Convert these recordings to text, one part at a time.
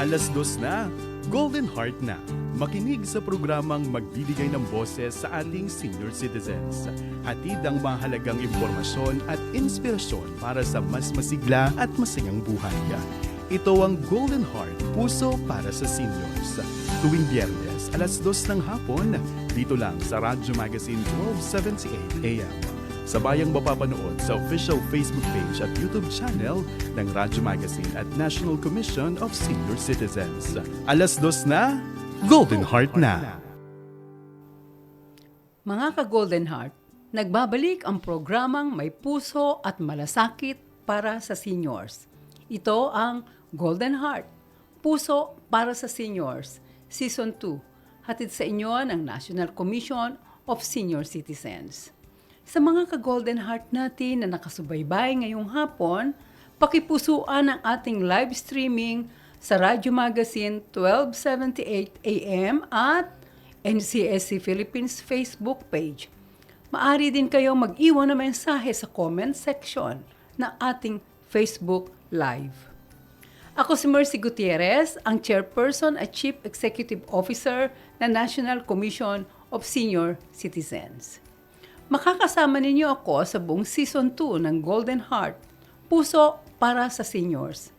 2:00 na, Golden Heart na. Makinig sa programang magbibigay ng boses sa ating senior citizens. Hatid ang mahalagang impormasyon at inspirasyon para sa mas masigla at masayang buhay. Ito ang Golden Heart, puso para sa seniors. Tuwing Biyernes, 2:00 ng hapon, dito lang sa Radyo Magazine 1278 AM. Sabayang mapapanood sa official Facebook page at YouTube channel ng Radyo Magazine at National Commission of Senior Citizens. 2:00 na, Golden Heart na. Mga ka-Golden Heart, nagbabalik ang programang may puso at malasakit para sa seniors. Ito ang Golden Heart, puso para sa seniors, Season 2, hatid sa inyo ng National Commission of Senior Citizens. Sa mga ka-Golden Heart natin na nakasubaybay ngayong hapon, pakipusuan ang ating live streaming sa Radyo Magazine 1278 AM at NCSC Philippines Facebook page. Maaari din kayong mag-iwan ng mensahe sa comment section ng ating Facebook Live. Ako si Mercy Gutierrez, ang Chairperson at Chief Executive Officer ng National Commission of Senior Citizens. Makakasama ninyo ako sa buong Season 2 ng Golden Heart, puso para sa seniors.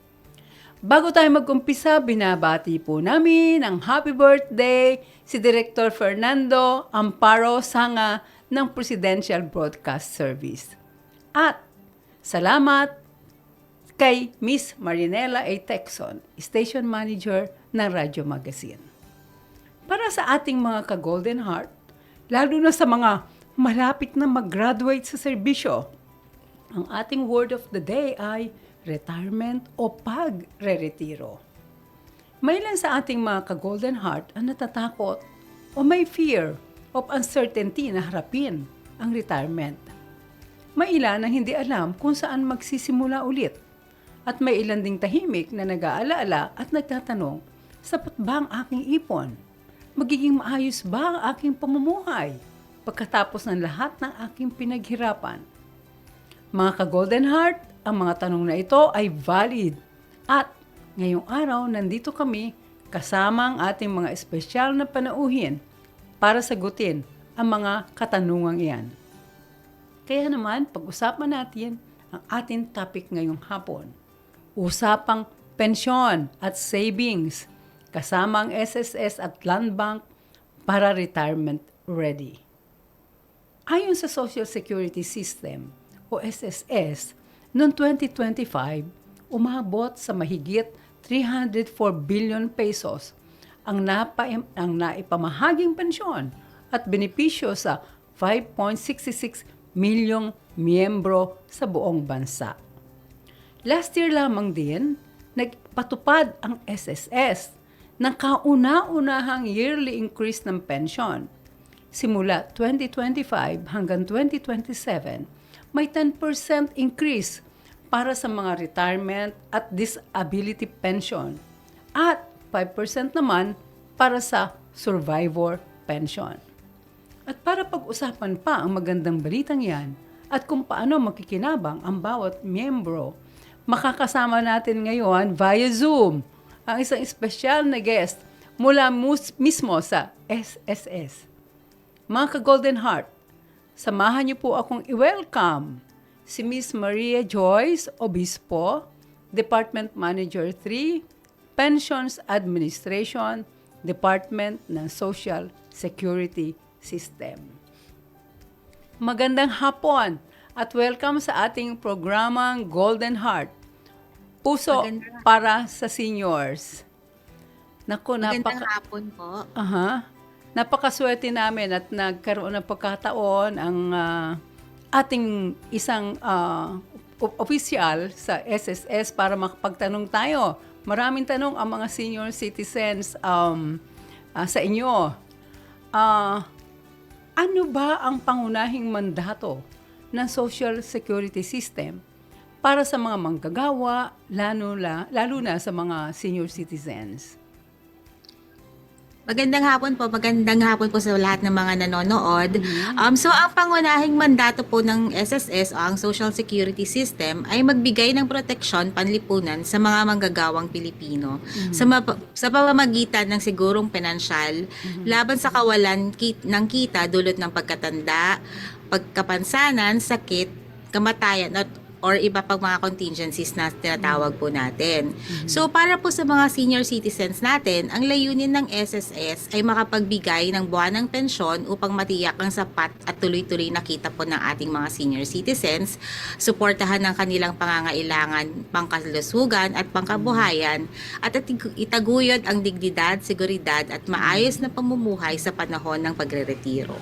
Bago tayo mag-umpisa, binabati po namin ang happy birthday si Director Fernando Amparo Sanga ng Presidential Broadcast Service. At salamat kay Miss Marinela A. Texon, Station Manager ng Radyo Magazine. Para sa ating mga ka-Golden Heart, lalo na sa mga malapit na mag-graduate sa serbisyo, ang ating word of the day ay retirement o pag-re-retiro. May ilan sa ating mga ka-Golden Heart ang natatakot o may fear of uncertainty na harapin ang retirement. May ilan ang hindi alam kung saan magsisimula ulit. At may ilan ding tahimik na nag-aalaala at nagtatanong, sapat ba ang aking ipon? Magiging maayos ba ang aking pamumuhay pagkatapos ng lahat ng aking pinaghirapan? Mga ka-Golden Heart, ang mga tanong na ito ay valid. At ngayong araw, nandito kami kasama ang ating mga espesyal na panauhin para sagutin ang mga katanungang iyan. Kaya naman, pag-usapan natin ang ating topic ngayong hapon. Usapang pensyon at savings kasama ang SSS at Land Bank para retirement ready. Ayon sa Social Security System o SSS, noong 2025, umabot sa mahigit 304 billion pesos ang naipamahaging pensyon at benepisyo sa 5.66 milyong miyembro sa buong bansa. Last year lamang din, nagpatupad ang SSS ng kauna-unahang yearly increase ng pensyon. Simula 2025 hanggang 2027, may 10% increase para sa mga retirement at disability pension at 5% naman para sa survivor pension. At para pag-usapan pa ang magandang balitang yan at kung paano makikinabang ang bawat miyembro, makakasama natin ngayon via Zoom ang isang espesyal na guest mula mismo sa SSS. Mga ka-Golden Heart, samahan niyo po akong i-welcome si Miss Maria Joyce Obispo, Department Manager 3, Pensions Administration, Department ng Social Security System. Magandang hapon at welcome sa ating programang Golden Heart, puso para sa seniors. Naku, Magandang hapon po. Napakaswerte namin at nagkaroon ng pagkataon ang ating isang opisyal sa SSS para makapagtanong tayo. Maraming tanong ang mga senior citizens sa inyo. Ano ba ang pangunahing mandato ng Social Security System para sa mga manggagawa, lalo na sa mga senior citizens? Magandang hapon po sa lahat ng mga nanonood. So ang pangunahing mandato po ng SSS o ang Social Security System ay magbigay ng proteksyon panlipunan sa mga manggagawang Pilipino sa pamamagitan ng sigurong pinansyal laban sa kawalan ng kita dulot ng pagkatanda, pagkapansanan, sakit, kamatayan or iba pang mga contingencies na tinatawag po natin. So para po sa mga senior citizens natin, ang layunin ng SSS ay makapagbigay ng buwanang pensyon upang matiyak ang sapat at tuloy-tuloy na kita po ng ating mga senior citizens, suportahan ng kanilang pangangailangan, pangkalusugan at pangkabuhayan, at itaguyod ang dignidad, seguridad at maayos na pamumuhay sa panahon ng pagreretiro.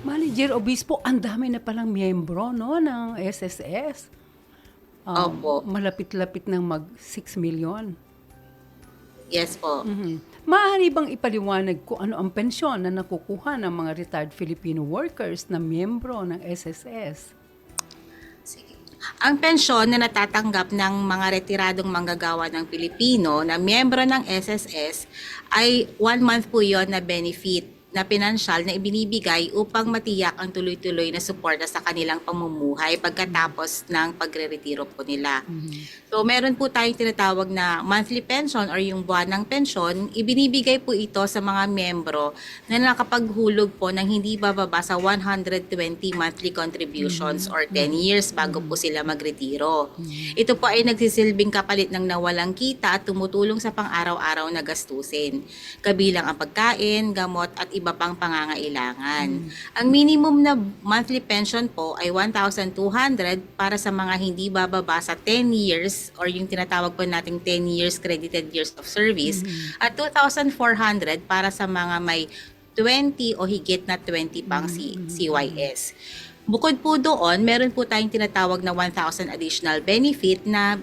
Manager Obispo, ang dami na palang miyembro no, ng SSS. Opo. Malapit-lapit ng mag 6 million. Yes po. Maaari bang ipaliwanag kung ano ang pensyon na nakukuha ng mga retired Filipino workers na miyembro ng SSS? Sige. Ang pensyon na natatanggap ng mga retiradong manggagawa ng Pilipino na miyembro ng SSS ay 1 month po yon na benefit na pinansyal na ibinibigay upang matiyak ang tuloy-tuloy na suporta sa kanilang pamumuhay pagkatapos ng pagre-retiro po nila. So meron po tayong tinatawag na monthly pension or yung buwanang pensyon. Ibinibigay po ito sa mga miyembro na nakapaghulog po ng hindi bababa sa 120 monthly contributions or 10 years bago po sila magretiro. Ito po ay nagsisilbing kapalit ng nawalang kita at tumutulong sa pang-araw-araw na gastusin, kabilang ang pagkain, gamot at iba pang pangangailangan. Ang minimum na monthly pension po ay 1,200 para sa mga hindi bababa sa 10 years or yung tinatawag po nating 10 years credited years of service at 2,400 para sa mga may 20 o higit na 20 pang CYS. Bukod po doon, meron po tayong tinatawag na 1,000 additional benefit na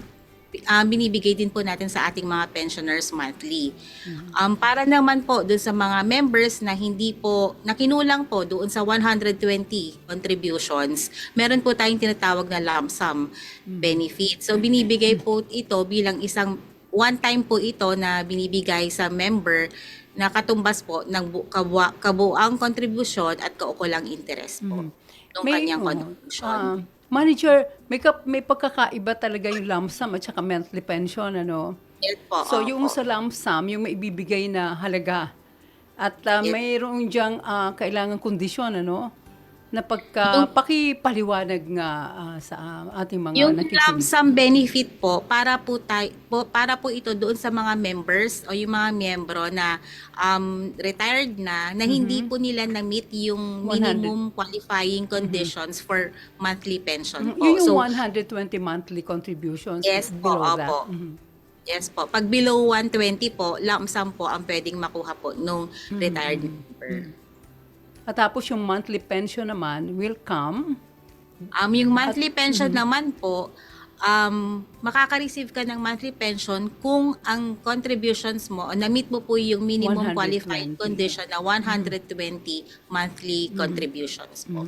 binibigay din po natin sa ating mga pensioners monthly. Para naman po doon sa mga members na hindi po, nakinulang po doon sa 120 contributions, meron po tayong tinatawag na lump sum benefit. So binibigay po ito bilang isang one time po ito na binibigay sa member na katumbas po ng kabuang kontribusyon at kaukulang interest po ng kanyang contribution. Manager, may pagkakaiba talaga yung lump sum at saka monthly pension, ano? Yes po. So, yung sa lump sum, yung maibibigay na halaga. At mayroong diyang kailangan kondisyon, ano? Na pakipaliwanag nga sa ating mga yung nakikinig. lump sum benefit po para po ito doon sa mga members o yung mga miyembro na retired na hindi po nila na-meet yung minimum qualifying conditions for monthly pension po. Yung 120 monthly contributions. Yes po, below that. opo. Yes po. Pag below 120 po, lump sum po ang pwedeng makuha po nung retired member. At tapos yung monthly pension naman will come. Yung monthly pension naman po, makaka-receive ka ng monthly pension kung ang contributions mo, na-meet mo po yung minimum 120. qualifying condition na 120 monthly contributions po.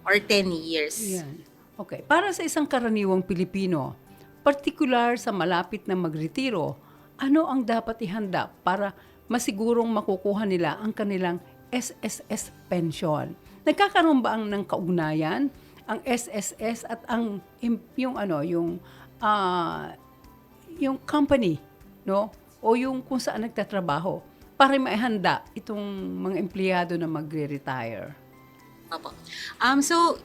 Or 10 years. Yan. Okay. Para sa isang karaniwang Pilipino, partikular sa malapit na magretiro, ano ang dapat ihanda para masigurong makukuha nila ang kanilang SSS pension? Nagkakaroon ba ng kaugnayan ang SSS at ang yung company, no? O yung kung saan nagtatrabaho para maihanda itong mga empleyado na magre-retire? Opo. So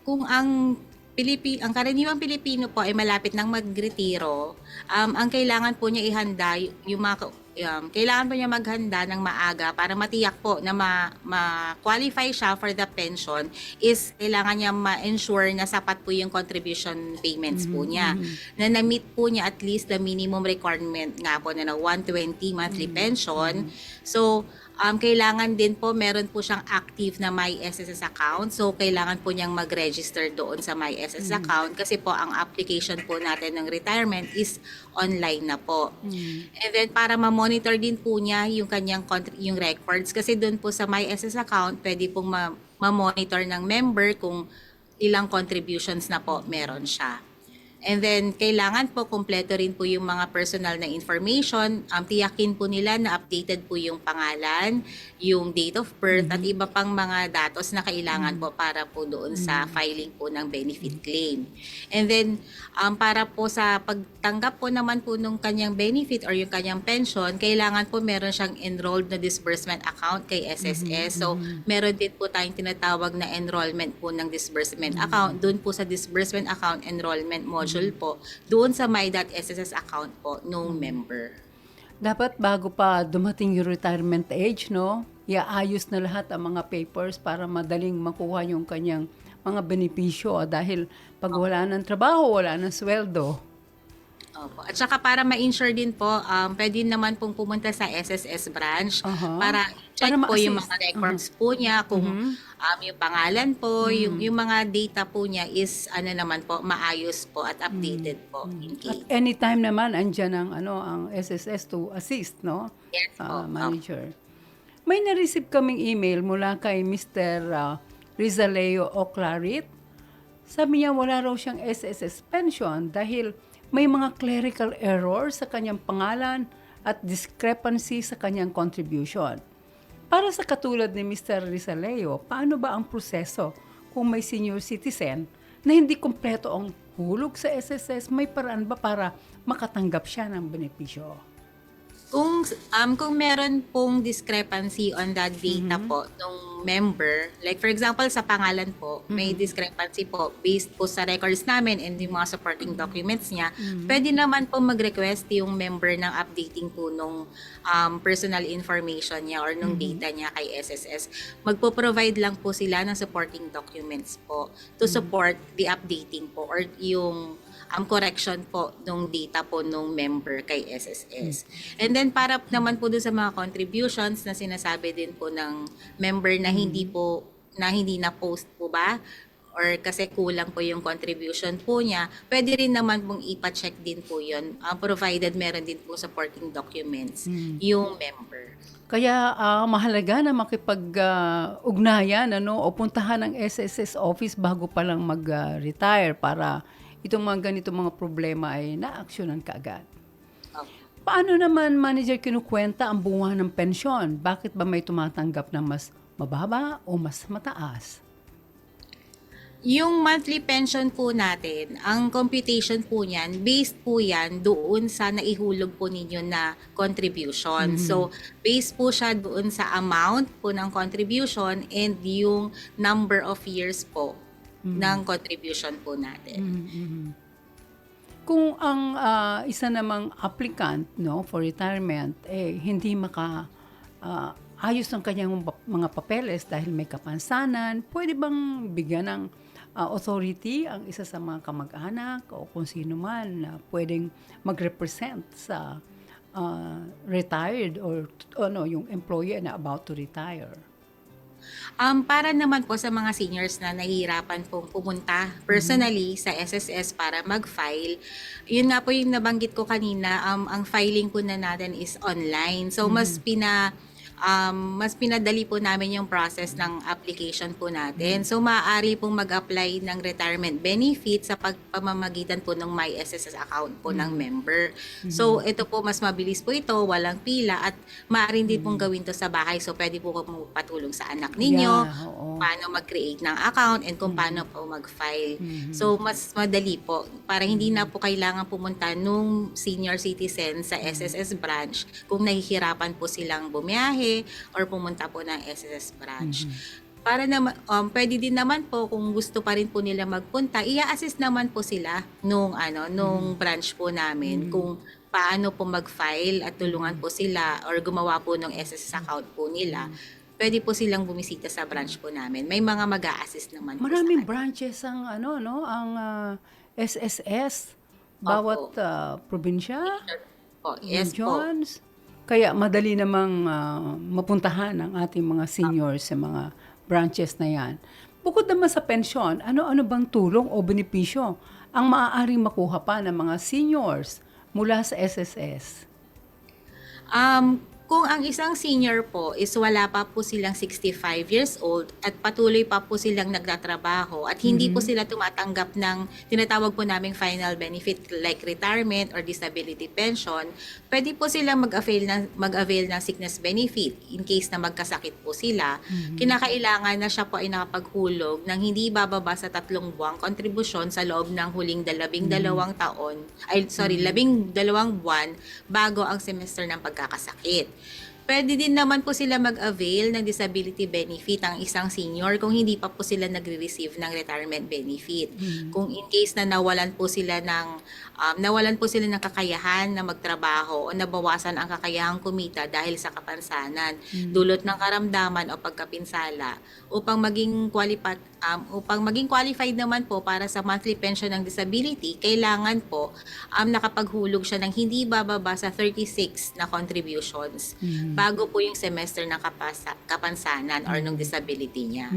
kung ang karaniwang Pilipino po ay malapit nang magretiro, ang kailangan po niya ihanda kailangan po niya maghanda ng maaga para matiyak po na ma-qualify siya for the pension is kailangan niya ma-ensure na sapat po yung contribution payments po niya. Na na-meet po niya at least the minimum requirement nga po na 120 monthly pension. So, kailangan din po, meron po siyang active na MySSS account. So, kailangan po niyang mag-register doon sa MySSS account kasi po ang application po natin ng retirement is online na po. And then, para ma-monitor din po niya yung kanyang yung records kasi doon po sa MySSS account, pwede pong ma-monitor ng member kung ilang contributions na po meron siya. And then, kailangan po kumpleto rin po yung mga personal na information. Tiyakin po nila na updated po yung pangalan, yung date of birth, at iba pang mga datos na kailangan po para po doon sa filing po ng benefit claim. And then, para po sa pagtanggap po naman po nung kanyang benefit or yung kanyang pension, kailangan po meron siyang enrolled na disbursement account kay SSS. So, meron din po tayong tinatawag na enrollment po ng disbursement account. Doon po sa disbursement account enrollment module po, doon sa my.sss account po nung member. Dapat bago pa dumating yung retirement age, no? Iaayos na lahat ang mga papers para madaling makuha yung kanyang mga benepisyo dahil pag wala ng trabaho, wala ng sweldo. Opo. At saka para ma-insure din po, pwede naman pong pumunta sa SSS branch para check Para po yung ma-assist. mga records po niya, kung yung pangalan po, yung mga data po niya is naman po, maayos po at updated po in case. At anytime naman andyan ang SSS to assist, no? Yes po. Manager. May na-receive kaming email mula kay Mr. Rizaleo Oclarit. Sabi niya wala raw siyang SSS pension dahil may mga clerical error sa kanyang pangalan at discrepancy sa kanyang contribution. Para sa katulad ni Mr. Rizaleo, paano ba ang proseso kung may senior citizen na hindi kumpleto ang hulog sa SSS? May paraan ba para makatanggap siya ng benepisyo? Kung meron pong discrepancy on that data po nung member, like for example sa pangalan po, may discrepancy po based po sa records namin and yung mga supporting documents niya, pwede naman po mag-request yung member ng updating po nung personal information niya or nung data niya kay SSS. Magpo-provide lang po sila ng supporting documents po to support the updating po or yung correction po nung data po nung member kay SSS. And then para naman po doon sa mga contributions na sinasabi din po ng member na hindi na post po ba or kasi kulang po yung contribution po niya, pwede rin naman pong ipa-check din po yun, provided meron din po supporting documents yung member. Kaya mahalaga na makipag-ugnayan o puntahan ng SSS office bago pa lang mag-retire para itong mga ganitong mga problema ay na-aksyonan kaagad. Paano naman, manager, kinukwenta ang bunga ng pensyon? Bakit ba may tumatanggap na mas mababa o mas mataas? Yung monthly pension po natin, ang computation po niyan, based po yan doon sa naihulog po ninyo na contribution. So, based po siya doon sa amount po ng contribution and yung number of years po ng contribution po natin. Kung ang isa namang applicant for retirement hindi ayos ng kanyang mga papeles dahil may kapansanan, pwede bang bigyan ng authority ang isa sa mga kamag-anak o kung sino man na pwedeng mag-represent sa retired or yung employee na about to retire? Para naman po sa mga seniors na nahihirapan pong pumunta personally sa SSS para mag-file, yun nga po yung nabanggit ko kanina, ang filing po na natin is online. So mas pinadali po namin yung process ng application po natin. So maaari pong mag-apply ng retirement benefit sa pamamagitan po ng My SSS account po ng member. So ito po, mas mabilis po ito, walang pila at maaari din pong gawin to sa bahay. So pwede po patulong sa anak ninyo, paano mag-create ng account and kung paano po mag-file. So mas madali po para hindi na po kailangan pumunta nung senior citizen sa SSS branch kung nahihirapan po silang bumiyahe or pumunta po ng SSS branch. Para naman, pwede din naman po kung gusto pa rin po nila magpunta, i-assist naman po sila nung branch po namin kung paano po mag-file at tulungan po sila or gumawa po ng SSS account po nila. Pwede po silang bumisita sa branch po namin. May mga mag-a-assist naman po Maraming sa branches ang SSS bawat probinsya, po. Yes po. regions. Kaya madali namang mapuntahan ang ating mga seniors sa mga branches na yan. Bukod naman sa pensyon, ano-ano bang tulong o benepisyo ang maaaring makuha pa ng mga seniors mula sa SSS? Kung ang isang senior po is wala pa po silang 65 years old at patuloy pa po silang nagtatrabaho at hindi po sila tumatanggap ng tinatawag po naming final benefit like retirement or disability pension, pwede po silang mag-avail ng sickness benefit in case na magkasakit po sila. Kinakailangan na siya po ay nakapaghulog ng hindi bababa sa 3 buwang kontribusyon sa loob ng huling 12 taon, 12 buwan bago ang semester ng pagkakasakit. Pwede din naman po sila mag-avail ng disability benefit ang isang senior kung hindi pa po sila nagre-receive ng retirement benefit. Kung in case na nawalan po sila ng kakayahan na magtrabaho o nabawasan ang kakayahang kumita dahil sa kapansanan, dulot ng karamdaman o pagkapinsala, upang maging qualified naman po para sa monthly pension ng disability, kailangan po nakapaghulog siya ng hindi bababa sa 36 na contributions bago po yung semester ng kapansanan or ng disability niya.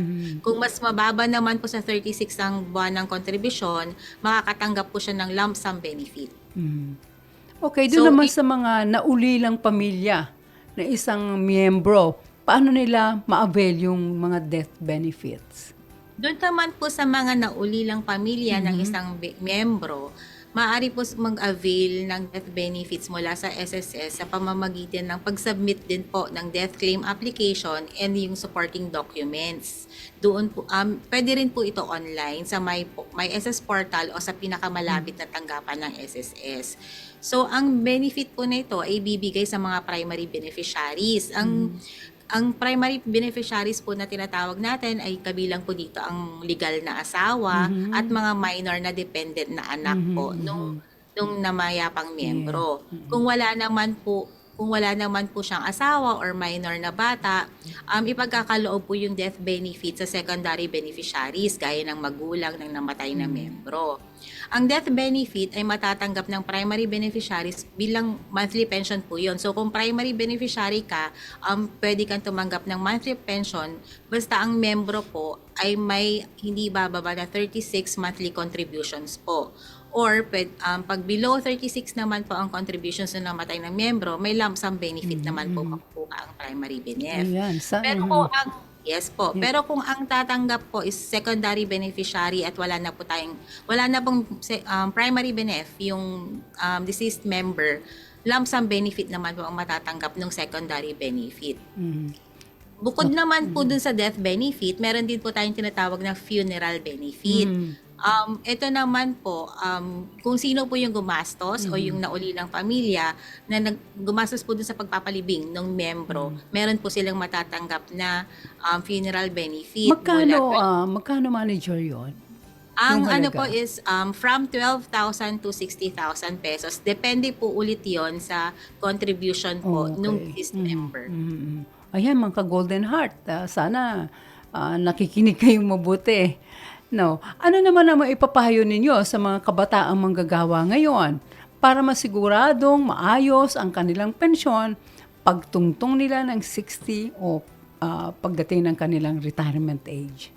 Kung mas mababa naman po sa 36 ang buwan ng contribution, makakatanggap po siya ng lump sum benefit. Okay, doon naman sa mga naulilang pamilya na isang miyembro, paano nila ma-avail yung mga death benefits? Doon naman po sa mga naulilang pamilya ng isang miyembro, maaari po mag-avail ng death benefits mula sa SSS sa pamamagitan ng pag-submit din po ng death claim application and yung supporting documents. Doon po, pwede rin po ito online sa my SS portal o sa pinakamalapit na tanggapan ng SSS. So, ang benefit po na ito ay bibigay sa mga primary beneficiaries. Ang primary beneficiaries po na tinatawag natin ay kabilang po dito ang legal na asawa at mga minor na dependent na anak po nung namayapang miyembro. Kung wala naman po siyang asawa or minor na bata, ipagkakaloob po yung death benefit sa secondary beneficiaries gaya ng magulang ng namatay na miyembro. Ang death benefit ay matatanggap ng primary beneficiaries bilang monthly pension po yun. So kung primary beneficiary ka, pwede kang tumanggap ng monthly pension basta ang membro po ay may hindi bababa na 36 monthly contributions po. Or pag below 36 naman po ang contributions na namatay ng miyembro, may lump sum benefit naman po makukuha ang primary benefit. Ayan, Pero kung yes po. Pero kung ang tatanggap po is secondary beneficiary at wala na pong primary benefit yung deceased member, lump sum benefit naman po ang matatanggap ng secondary benefit. Bukod naman po dun sa death benefit, meron din po tayong tinatawag na funeral benefit. Ito naman po, kung sino po yung gumastos o yung naulilang pamilya na gumastos po dun sa pagpapalibing ng miyembro, meron po silang matatanggap na funeral benefit. Magkano manager yon? Ang ano po is from 12,000 to 60,000 pesos. Depende po ulit yon sa contribution po nung deceased member. Ayan, mga ka-Golden Heart, sana nakikinig kayong mabuti. No. Ano naman ang maipapayo ninyo sa mga kabataang manggagawa ngayon para masiguradong maayos ang kanilang pensyon pagtungtong nila ng 60 o pagdating ng kanilang retirement age?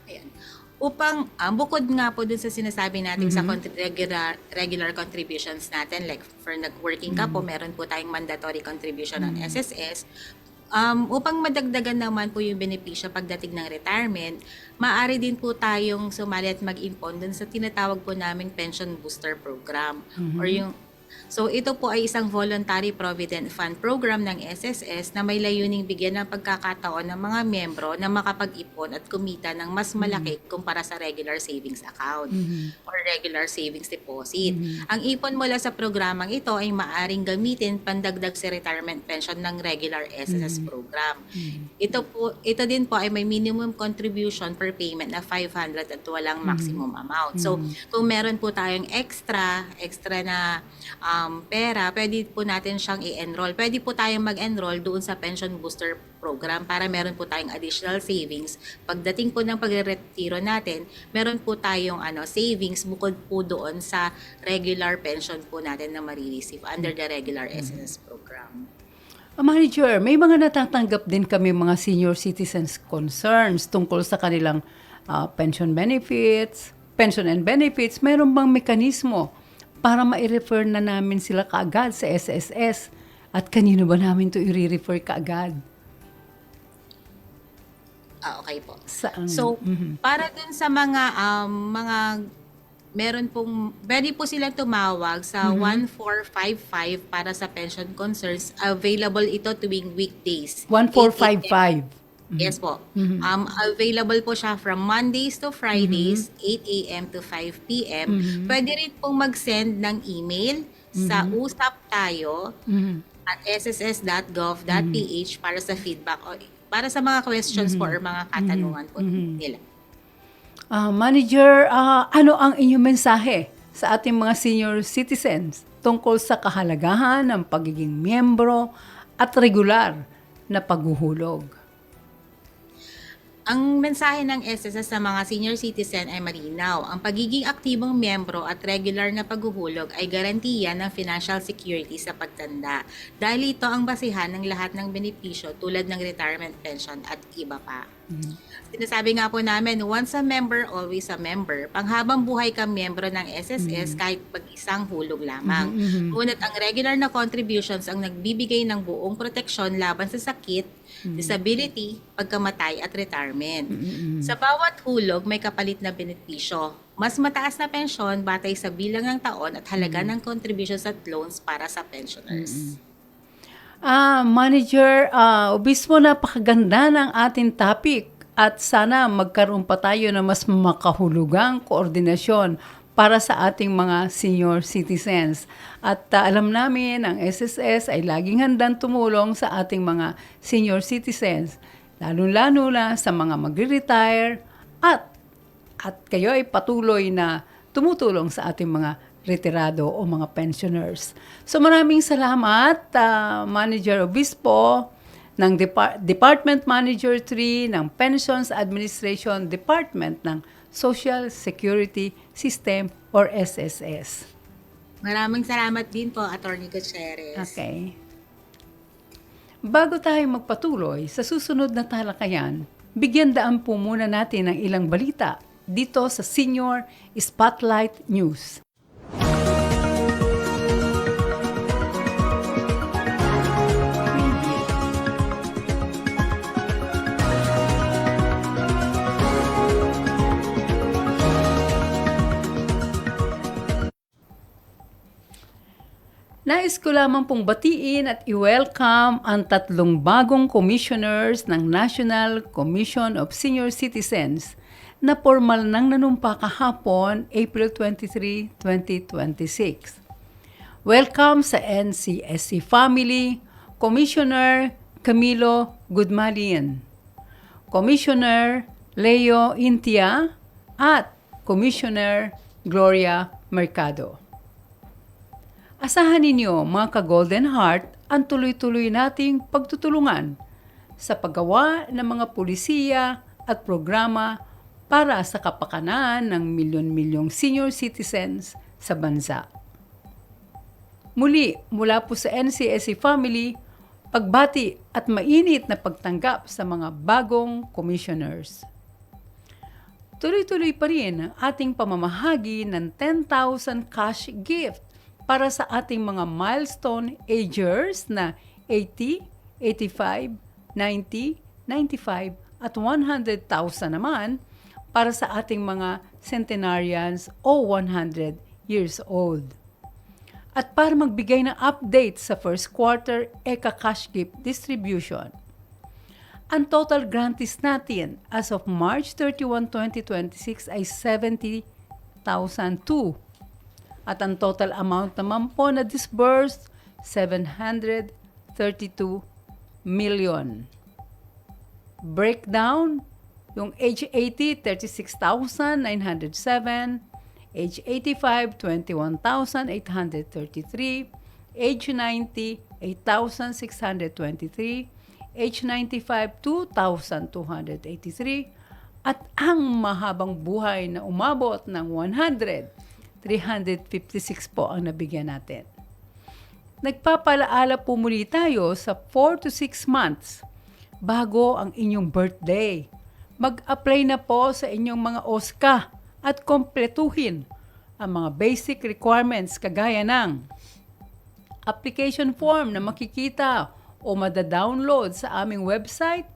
Ayan. Upang, bukod nga po dun sa sinasabi natin sa regular contributions natin, like for nag-working ka po, meron po tayong mandatory contribution ng SSS. Upang madagdagan naman po yung benepisyo pagdating ng retirement, maaari din po tayong sumali at mag-impon dun sa tinatawag po naming pension booster program. So ito po ay isang voluntary provident fund program ng SSS na may layuning bigyan ng pagkakataon ng mga miyembro na makapag-ipon at kumita ng mas malaki kumpara sa regular savings account or regular savings deposit. Ang ipon mula sa programang ito ay maaring gamitin pandagdag sa retirement pension ng regular SSS program. Ito din po ay may minimum contribution per payment na 500 at walang maximum amount. So kung meron po tayong extra na pera, pwede po natin siyang i-enroll. Pwede po tayong mag-enroll doon sa pension booster program para meron po tayong additional savings. Pagdating po ng pagre-retiro natin, meron po tayong savings bukod po doon sa regular pension po natin na marireceive under the regular SSS program. Manager, may mga natatanggap din kami mga senior citizens concerns tungkol sa kanilang pension and benefits. Mayroon bang mekanismo para ma-refer na namin sila kaagad sa SSS At kanino ba namin to i-refer kaagad? Okay po. Saan? So, para dun sa mga meron pong, pwede po silang tumawag sa 1455 para sa pension concerns. Available ito tuwing weekdays. 1455. Yes po. Available po siya from Mondays to Fridays, 8 a.m. to 5 p.m. Pwede rin pong mag-send ng email sa usaptayo@sss.gov.ph para sa feedback o para sa mga questions po or mga katanungan po nila. Manager, ano ang inyong mensahe sa ating mga senior citizens tungkol sa kahalagahan ng pagiging miyembro at regular na paghuhulog? Ang mensahe ng SSS sa mga senior citizen ay malinaw. Ang pagiging aktibong miyembro at regular na paghuhulog ay garantiya ng financial security sa pagtanda. Dahil ito ang basihan ng lahat ng benepisyo tulad ng retirement pension at iba pa. Sinasabi nga po namin, once a member, always a member. Panghabang buhay ka miyembro ng SSS kahit pag-isang hulog lamang. Ngunit ang regular na contributions ang nagbibigay ng buong proteksyon laban sa sakit, disability, pagkamatay at retirement. Sa bawat hulog, may kapalit na benepisyo. Mas mataas na pensyon batay sa bilang ng taon at halaga ng contributions at loans para sa pensioners. Manager, obispo, napakaganda ng ating topic at sana magkaroon pa tayo ng mas makahulugang koordinasyon para sa ating mga senior citizens. At alam namin, ang SSS ay laging handang tumulong sa ating mga senior citizens, lalo-lalo na sa mga magre-retire at kayo ay patuloy na tumutulong sa ating mga retirado o mga pensioners. So maraming salamat, Manager Obispo, ng Department Manager 3 ng Pensions Administration Department ng Social Security System or SSS. Maraming salamat din po, Attorney Gutierrez. Okay. Bago tayo magpatuloy sa susunod na talakayan, bigyan daan po muna natin ng ilang balita dito sa Senior Spotlight News. Nais ko lamang pong batiin at i-welcome ang 3 bagong commissioners ng National Commission of Senior Citizens na formal nang nanumpa kahapon, April 23, 2026. Welcome sa NCSC family, Commissioner Camilo Gudmalin, Commissioner Leo Intia, at Commissioner Gloria Mercado. Asahan ninyo, mga ka-Golden Heart, ang tuloy-tuloy nating pagtutulungan sa paggawa ng mga pulisiya at programa para sa kapakanan ng milyon-milyong senior citizens sa bansa. Muli, mula po sa NCSC family, pagbati at mainit na pagtanggap sa mga bagong commissioners. Tuloy-tuloy pa rin ang ating pamamahagi ng 10,000 cash gift para sa ating mga milestone agers na 80, 85, 90, 95 at 100,000 naman para sa ating mga centenarians o 100 years old. At para magbigay ng update sa first quarter ECA cash gift distribution, ang total grantees natin as of March 31, 2026 ay 70,002. At ang total amount naman po na disbursed, 732 million. Breakdown, yung age 80, 36,907, age 85, 21,833, age 90, 8,623, age 95, 2,283, at ang mahabang buhay na umabot ng 100, 356 po ang nabigyan natin. Nagpapalaala po muli tayo sa 4 to 6 months bago ang inyong birthday. Mag-apply na po sa inyong mga OSCA at kompletuhin ang mga basic requirements kagaya ng application form na makikita o mada-download sa aming website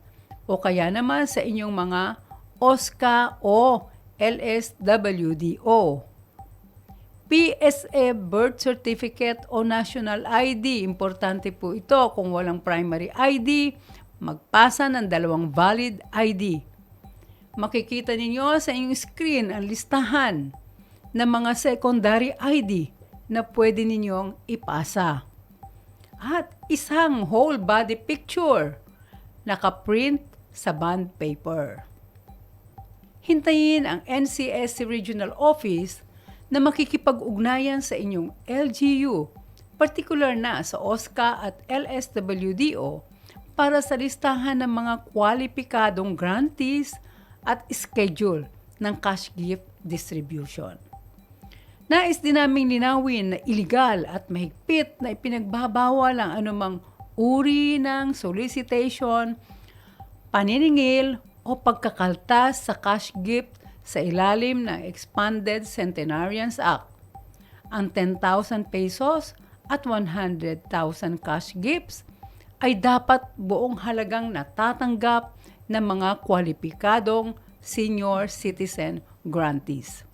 o kaya naman sa inyong mga OSCA o LSWDO. PSA birth certificate o national ID. Importante po ito. Kung walang primary ID, magpasa ng 2 valid ID. Makikita ninyo sa inyong screen ang listahan ng mga secondary ID na pwede ninyong ipasa. At isang whole body picture nakaprint sa bond paper. Hintayin ang NCSC Regional Office na makikipag-ugnayan sa inyong LGU, partikular na sa OSCA at LSWDO, para sa listahan ng mga kwalipikadong grantees at schedule ng cash gift distribution. Nais din naming linawin na iligal at mahigpit na ipinagbabawal ang anumang uri ng solicitation, paniningil o pagkakaltas sa cash gift sa ilalim ng Expanded Centenarians Act. Ang 10,000 pesos at 100,000 cash gifts ay dapat buong halagang natatanggap ng mga kwalipikadong senior citizen grantees.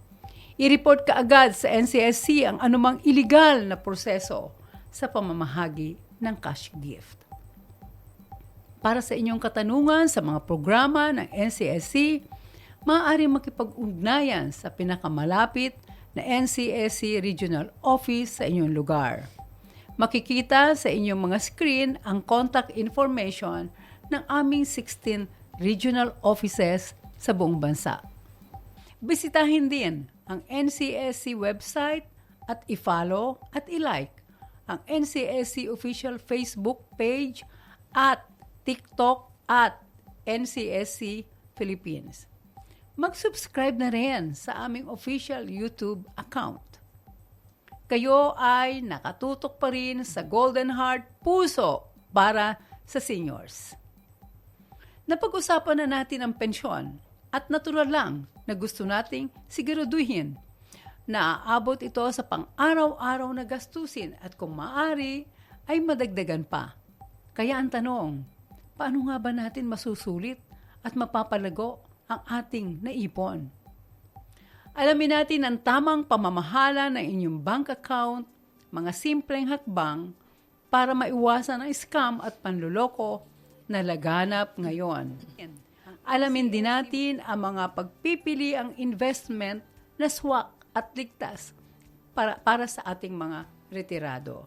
I-report kaagad sa NCSC ang anumang iligal na proseso sa pamamahagi ng cash gift. Para sa inyong katanungan sa mga programa ng NCSC, maaari makipag-ugnayan sa pinakamalapit na NCSC Regional Office sa inyong lugar. Makikita sa inyong mga screen ang contact information ng aming 16 regional offices sa buong bansa. Bisitahin din ang NCSC website at i-follow at i-like ang NCSC official Facebook page at TikTok at NCSC Philippines. Mag-subscribe na rin sa aming official YouTube account. Kayo ay nakatutok pa rin sa Golden Heart Puso para sa seniors. Napag-usapan na natin ang pensyon at natural lang na gusto nating siguraduhin na aabot ito sa pang-araw-araw na gastusin at kung maaari ay madagdagan pa. Kaya ang tanong, paano nga ba natin masusulit at mapapalago ang ating naipon? Alamin natin ang tamang pamamahala ng inyong bank account, mga simpleng hakbang para maiwasan ang scam at panluloko na laganap ngayon. Alamin din natin ang mga pagpipili ang investment na swak at ligtas para sa ating mga retirado.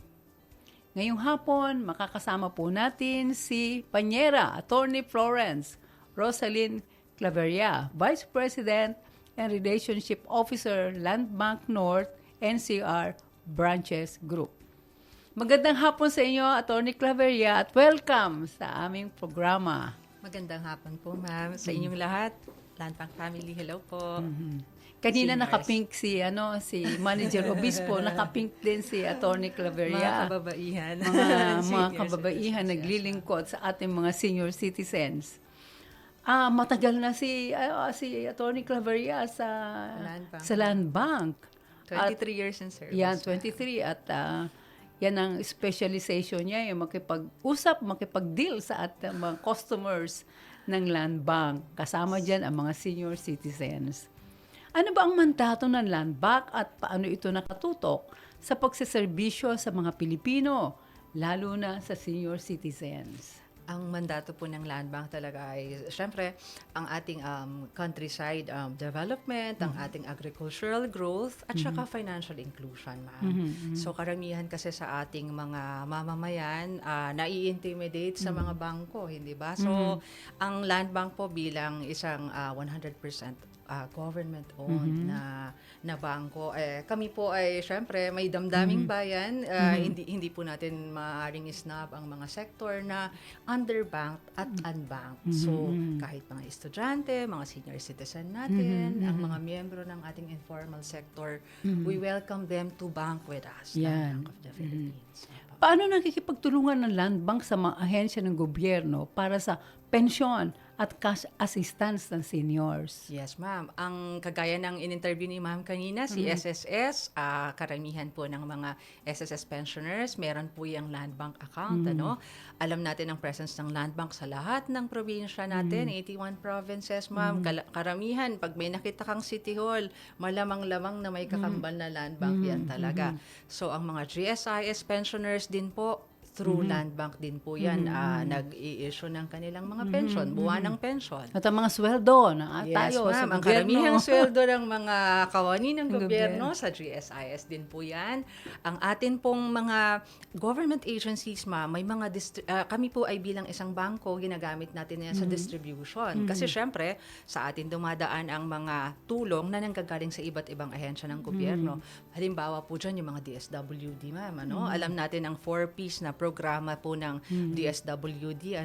Ngayong hapon, makakasama po natin si Panyera, Attorney Florence Rosalyn Claveria, Vice President and Relationship Officer, Land Bank North, NCR Branches Group. Magandang hapon sa inyo, Attorney Claveria, at welcome sa aming programa. Magandang hapon po, ma'am. Sa inyong lahat, Land Bank Family, hello po. Kanina Seniors. nakapink si Manager Obispo, nakapink din si Attorney Claveria. Mga kababaihan. Mga Senior kababaihan citizens, naglilingkod sa ating mga senior citizens. Matagal na si Attorney Claveria sa Land Bank. sa Land Bank. 23 years in service. Yan, 23 at yan ang specialization niya, yung makipag-usap, makipag-deal sa mga customers ng Land Bank. Kasama dyan ang mga senior citizens. Ano ba ang mandato ng Land Bank at paano ito nakatutok sa pagseserbisyo sa mga Pilipino, lalo na sa senior citizens? Ang mandato po ng Land Bank talaga ay, syempre, ang ating countryside development, ang ating agricultural growth, at saka financial inclusion, ma'am. So, karamihan kasi sa ating mga mamamayan, nai-intimidate sa mga bangko, hindi ba? So, ang Land Bank po bilang isang 100% government-owned na bangko. Kami po ay, syempre, may damdaming bayan. Hindi po natin maaaring isnab ang mga sektor na underbanked at unbanked. So, kahit mga estudyante, mga senior citizen natin, ang mga miyembro ng ating informal sector, we welcome them to bank with us, the Yan. Bank of the Philippines. Paano nakikipagtulungan ng Land Bank sa mga ahensya ng gobyerno para sa pensyon at cash assistance ng seniors. Yes, ma'am. Ang kagaya ng in-interview ni ma'am kanina, si SSS, karamihan po ng mga SSS pensioners, meron po yung land bank account. Ano? Alam natin ang presence ng land bank sa lahat ng probinsya natin, 81 provinces, ma'am. Karamihan, pag may nakita kang City Hall, malamang-lamang na may kakambal na land bank yan talaga. So, ang mga GSIS pensioners din po, through land bank din po yan, nag-i-issue ng kanilang mga pension, buwanang pension. At ang mga sweldo na Yes, tayo sa ma'am. Ang gobyerno. karamihang sweldo ng mga kawani ng Ng gobyerno sa GSIS din po yan. Ang atin pong mga government agencies, ma'am, may mga kami po ay bilang isang bangko, ginagamit natin yan sa distribution. Kasi syempre, sa atin dumadaan ang mga tulong na nanggagaling sa iba't ibang ahensya ng gobyerno. Halimbawa po dyan yung mga DSWD, ma'am. Ano? Alam natin ang 4Ps na programa po ng DSWD,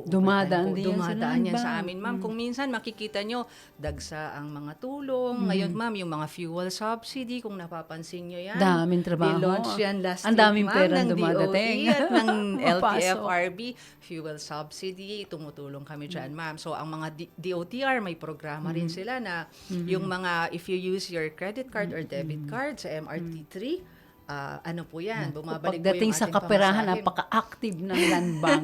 Dumadaan din yan sa dumadaan yan land sa bank. amin, ma'am. Kung minsan makikita nyo, dagsa ang mga tulong. Ngayon, ma'am, yung mga fuel subsidy, kung napapansin nyo yan. Daming trabaho. Nilaunch yan last Ang week, daming ma'am, perang ng dumadating. DOE at ng Mapasok. LTFRB. Fuel subsidy, tumutulong kami dyan, ma'am. So, ang mga DOTR, may programa rin sila na yung mga, if you use your credit card or debit card sa MRT3, ano po yan, bumabalik po Pagdating yung sa ating kaperahan, pamasahe. napaka-active ng land bank.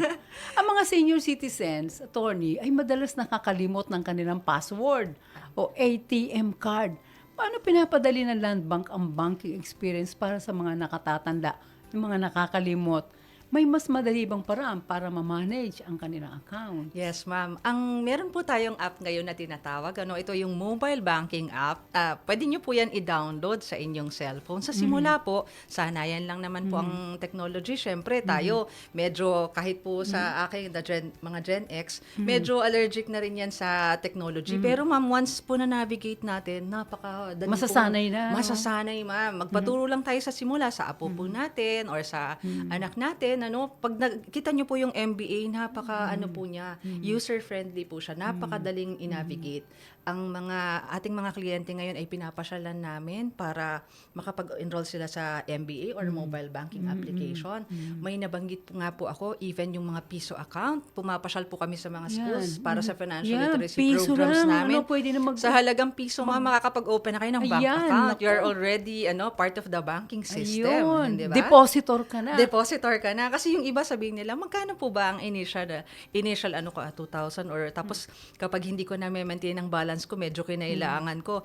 Ang mga senior citizens, attorney, ay madalas nakakalimot ng kanilang password o ATM card. Paano pinapadali ng land bank ang banking experience para sa mga nakatatanda, yung mga nakakalimot? May mas madali bang paraan para ma-manage ang kanilang account? Yes, ma'am. Meron po tayong app ngayon na tinatawag. Ito yung mobile banking app. Pwede nyo po yan i-download sa inyong cellphone. Sa simula po, sanayan lang naman po ang technology. Siyempre, tayo, medyo kahit po sa akin, mga Gen X, medyo allergic na rin yan sa technology. Pero ma'am, once po na-navigate natin, napakadali po. Masasanay na, no? Masasanay, ma'am. Magpaturo lang tayo sa simula, sa apo po natin or sa anak natin. Pag nakita nyo po yung MBA, napaka po niya, user-friendly po siya, napakadaling i-navigate. Ang ating mga kliyente ngayon ay pinapasyalan namin para makapag-enroll sila sa MBA or mobile banking application. May nabanggit po nga po ako, even yung mga piso account, pumapasyal po kami sa mga schools para sa financial literacy piso programs lang. namin. Pwede na Sa halagang piso, makakapag-open na kayo ng bank Ayan, account. naku. You're already part of the banking system. Ayun, Di ba? depositor ka na. Depositor ka na. Kasi yung iba sabihin nila, magkano po ba ang initial 2,000 or tapos kapag hindi ko na maintain ang balance ko, medyo kinailangan ko,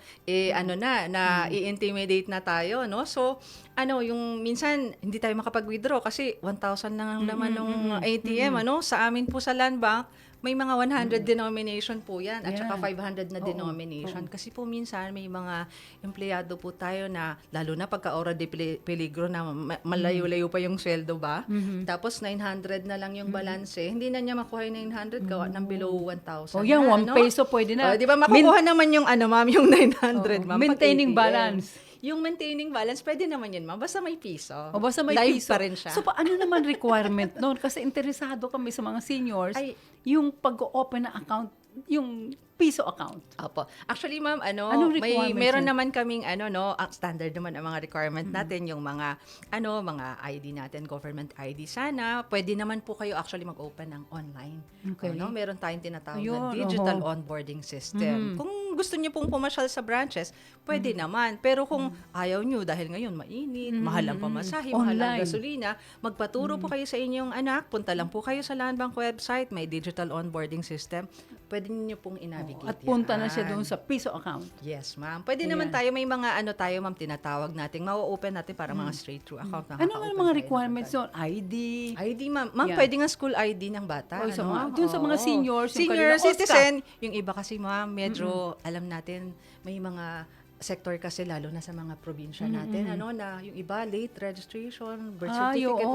i-intimidate na tayo, no? So, yung minsan, hindi tayo makapag-withdraw kasi 1,000 lang ang laman ng ATM, Sa amin po sa Land Bank, may mga 100 denomination po yan at saka 500 na denomination. Kasi po minsan may mga empleyado po tayo na, lalo na pagka ora de peligro na malayo-layo pa yung sweldo ba? Tapos 900 na lang yung balance. Hindi na niya makuha yung 900 gawa ng below 1,000. O yan, 1 peso pwede na. Di ba makukuha naman yung ma'am, yung 900, ma'am. pag Maintaining ATM. balance. Yung maintaining balance, pwede naman yun, ma'am. Basta may piso. O basta may Live piso. pa rin siya. So, paano naman requirement noon? Kasi interesado kami sa mga seniors, Ay. yung pag-open na account, yung piso account. Opo. Actually, ma'am, Anong requirements meron yan? naman kaming ang standard naman ang mga requirement natin, yung mga mga ID natin, government ID sana. Pwede naman po kayo actually mag-open ng online. Okay. Meron tayong tinatawag Ayun, na digital oho. onboarding system. Kung gusto niyo pong pumasyal sa branches, pwede naman. Pero kung ayaw niyo dahil ngayon mainit, mahal ang pamasahe, mahal ang Online. gasolina, magpaturo po kayo sa inyong anak, punta lang po kayo sa Land Bank website, may digital onboarding system. Pwede niyo pong i-navigate At punta na yan. siya doon sa piso account. Yes, ma'am. Pwede Ayan. naman tayo, may mga tayo, ma'am, tinatawag natin. Ma-open natin para mga straight-through account. Ano naman mga requirements doon? ID? ID, ma'am. Ma'am, Yan. pwede nga school ID ng bata. O, sa doon sa mga Oo. seniors, yung Senior kanilang OSCA. citizen. Yung iba kasi, ma'am, medyo, alam natin, may mga sector kasi lalo na sa mga probinsya natin na yung iba late registration, birth certificate,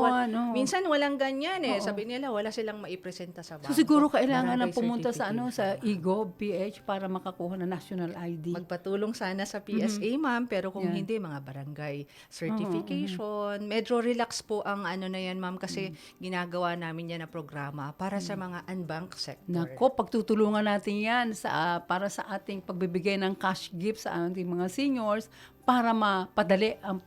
minsan walang ganyan sabi nila wala silang maipresenta sa So bangko. siguro kailangan na Barangay pumunta sa certificate. eGov PH para makakuha ng national ID. Magpatulong sana sa PSA, ma'am, pero kung Yan. hindi, mga barangay certification. Medyo relax po ang na yan, ma'am, kasi ginagawa namin yan na programa para sa mga unbanked sector. Nako, pagtutulungan natin yan para sa ating pagbibigay ng cash gift sa ating mga seniors para mapadali ang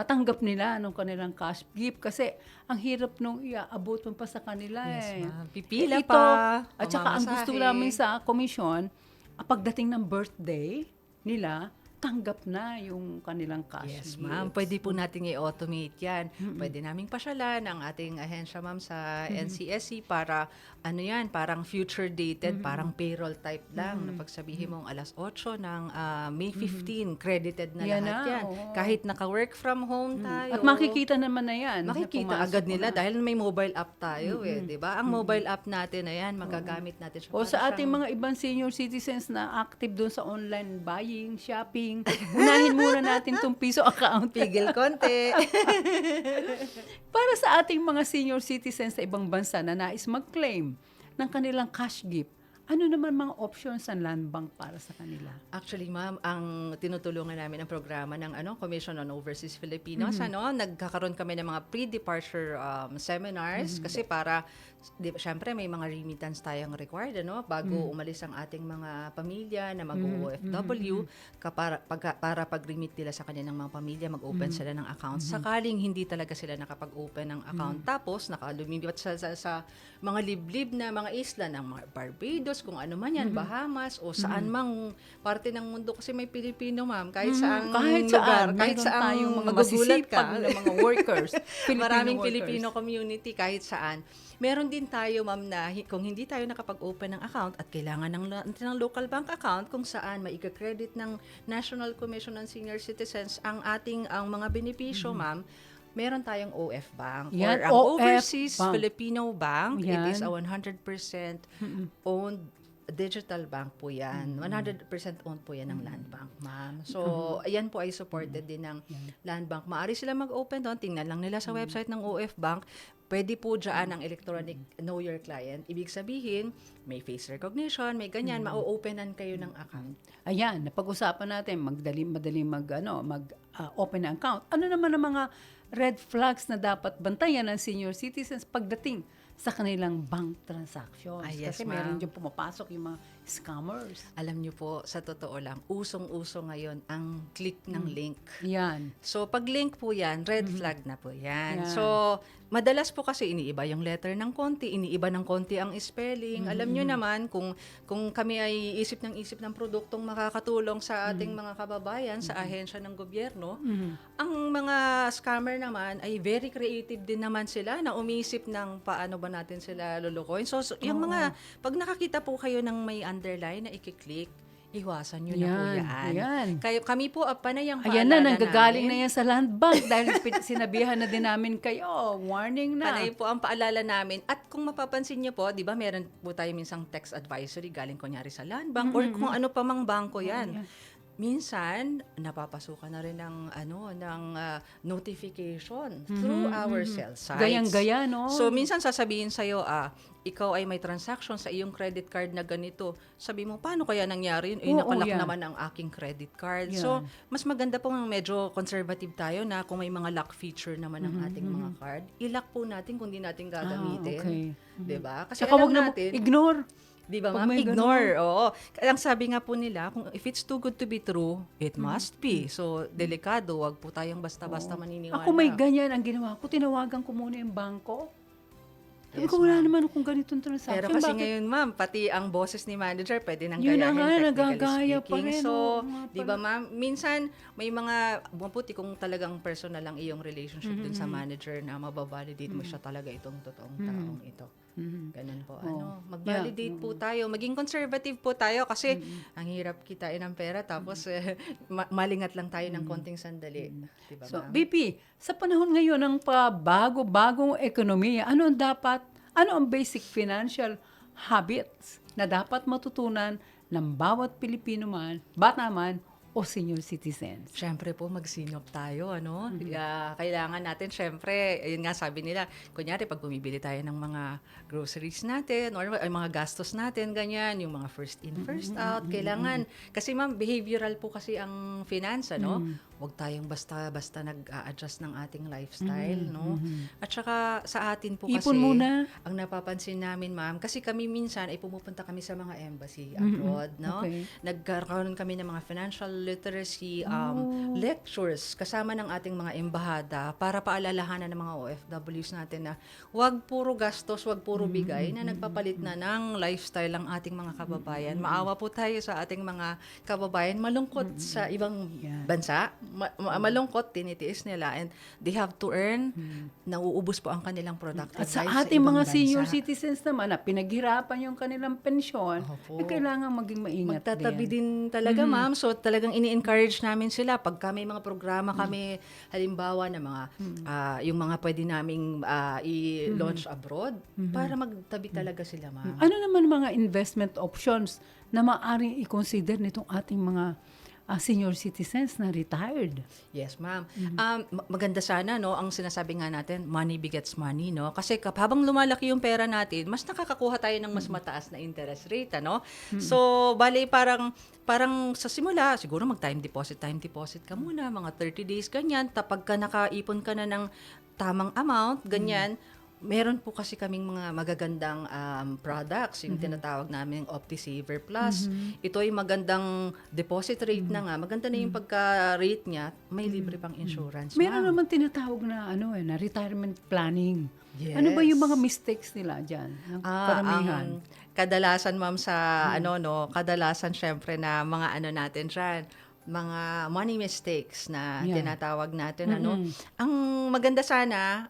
tanggap nila nung kanilang cash gift kasi ang hirap nung iaabot mo pa sa kanila Yes, eh. ma'am. Pipila Ito, pa, at saka ang gusto pamamasahe. namin sa komisyon, pagdating ng birthday nila, tanggap na yung kanilang cash Yes, gifts. ma'am. Pwede po nating i-automate yan. Pwede naming pasyalan ang ating ahensya, ma'am, sa NCSC para, parang future dated, parang payroll type lang. Na pagsabihin mong alas 8 ng May 15, credited na Yan lahat na, yan. oo. Kahit naka-work from home tayo. At makikita naman na yan. na Makikita pumasok agad na. nila dahil may mobile app tayo di ba? Ang mobile app natin, ayan, magagamit natin siya. O para sa ating siyang- mga ibang senior citizens na active doon sa online buying, shopping, unahin muna natin itong piso account. Pigil konti. Para sa ating mga senior citizens sa ibang bansa na nais mag-claim ng kanilang cash gift, ano naman mga options ng Land Bank para sa kanila? Actually, ma'am, ang tinutulungan namin ang programa ng Commission on Overseas Filipinos, nagkakaroon kami ng mga pre-departure seminars kasi para syempre may mga remittance tayong required bago umalis ang ating mga pamilya na mag-OFW para pag-remit nila sa kanilang mga pamilya, mag-open sila ng account. Sakaling hindi talaga sila nakapag-open ng account tapos nakalumipat sa mga liblib na mga isla ng mga Barbados, kung ano man yan, Bahamas o saan mang parte ng mundo kasi may Pilipino, ma'am, kahit saang lugar, kahit mayroon saang tayong mga magugulat ka. masisipag na mga workers. Maraming workers. Filipino community kahit saan. Meron din tayo, ma'am, na kung hindi tayo nakapag-open ng account at kailangan ng local bank account kung saan maika-credit ng National Commission on Senior Citizens ang mga benepisyo, ma'am, meron tayong OF Bank Yan, or ang OF Overseas Bank. Filipino Bank. It is a Yan. 100% owned digital bank po yan. 100% owned po yan ng Land Bank, ma'am. So, ayan po ay supported din ng Land Bank. Maaari sila mag-open doon. Tingnan lang nila sa website ng OF Bank. Pwede po dyan ang electronic Know Your Client. Ibig sabihin, may face recognition, may ganyan, ma-openan kayo ng account. Ayan, napag-usapan natin, madali mag-open ng account. Ano naman ang mga red flags na dapat bantayan ng senior citizens pagdating sa kanilang bank transactions? Yes, Kasi ma'am. meron dyan pumapasok yung mga scammers. Alam niyo po, sa totoo lang, usong-uso ngayon ang click ng link. Yan. So, pag link po yan, red flag na po yan. Yan. So, madalas po kasi iniiba yung letter ng konti, iniiba ng konti ang spelling. Alam nyo naman, kung kami ay isip ng produktong makakatulong sa ating mga kababayan sa ahensya ng gobyerno, ang mga scammer naman ay very creative din naman sila na umisip ng paano ba natin sila lulukoyin. So yung mga, pag nakakita po kayo ng may underline na ikiklik, iwasan nyo na po yan. Yan. Kami po, panay ang Ayan na, paalala nanggagaling namin. na yan sa Land Bank dahil sinabihan na din namin kayo. Warning na. Panay po ang paalala namin. At kung mapapansin niyo po, di ba meron po tayo minsang text advisory galing kunyari sa Land Bank or kung ano pa mang bangko yan. Minsan, napapasukan na rin ng notification through our cell sites. Gayang-gaya, no? So, minsan sasabihin sa'yo, ikaw ay may transaction sa iyong credit card na ganito. Sabi mo, paano kaya nangyari yun? Oo, Nakalock yan. naman ang aking credit card. Yan. So, mas maganda pong medyo conservative tayo na kung may mga lock feature naman ang ating mga card, i-lock po natin kung di natin gagamitin. okay. Diba? Kasi Saka alam wag na natin, ignore. di ba Pag ma'am? may Ignore. Oo. Ang sabi nga po nila, kung if it's too good to be true, it must be. So, delikado. Wag po tayong basta-basta maniniwala. Ako may ganyan ang ginawa ko. Tinawagan ko muna yung bangko. Sabi Yes, ko, wala ma'am. naman akong ganitong transaction. Pero kasi Bakit? ngayon, ma'am, pati ang boses ni manager, pwede nang Yun na gayahin, nga, technically nagagaya pa speaking. rin, So, oo nga di ba ma'am, minsan, may mga, mabuti kung talagang personal lang iyong relationship dun sa manager na mababalidate mo siya talaga itong totoong taong ito. Ganun po. Mag-validate po tayo. Maging conservative po tayo kasi ang hirap kitain ng pera tapos malingat lang tayo ng konting sandali. Di ba So, ma'am? BP, sa panahon ngayon ng bago-bagong ekonomiya, ano ang basic financial habits na dapat matutunan ng bawat Pilipino man, bata man, o senior citizens? Siyempre po, magsinop tayo, kailangan natin, siyempre, ayun nga sabi nila, kunyari, pag bumibili tayo ng mga groceries natin, or ay mga gastos natin, ganyan, yung mga first in, first out, kailangan, kasi ma'am, behavioral po kasi ang finance, wag tayong basta-basta nag-a-adjust ng ating lifestyle, no? At saka sa atin po kasi, Ipon muna. ang napapansin namin, ma'am, kasi kami minsan ay pumupunta kami sa mga embassy abroad, no? Okay. Nagkaroon kami ng mga financial literacy lectures kasama ng ating mga embahada para paalalahanan ng mga OFWs natin na wag puro gastos, wag puro bigay, na nagpapalit na ng lifestyle ang ating mga kababayan. Maawa po tayo sa ating mga kababayan, malungkot sa ibang Yeah. bansa, malungkot, tinitiis nila, and they have to earn, nauubos po ang kanilang productive At sa lives ating ibang mga bansa. senior citizens naman na pinaghirapan yung kanilang pensyon, Opo. kailangan maging maingat Magtatabi din. din talaga, ma'am. So, talagang ini-encourage namin sila. Pagka may mga programa kami, halimbawa na mga, yung mga pwede naming i-launch abroad, para magtabi talaga sila, ma'am. Ano naman mga investment options na maaaring i-consider nitong ating mga senior citizens na retired? Yes, ma'am. Maganda sana, no, ang sinasabi nga natin, money begets money, no? Kasi habang lumalaki yung pera natin, mas nakakakuha tayo ng mas mataas na interest rate, ano? So, bali parang sa simula, siguro time deposit ka muna, mga 30 days, ganyan. Tapag ka nakaipon ka na ng tamang amount, ganyan, meron po kasi kaming mga magagandang products, yung tinatawag namin OptiSaver Plus. Ito ay magandang deposit rate na nga. Maganda na yung pagka-rate niya, may libre pang insurance. Meron ma'am. naman tinatawag na na retirement planning. Yes. Ano ba yung mga mistakes nila diyan? Ng karamihan. Ang kadalasan, ma'am, sa kadalasan syempre na mga natin diyan, mga money mistakes na Yeah. tinatawag natin, Ang maganda sana,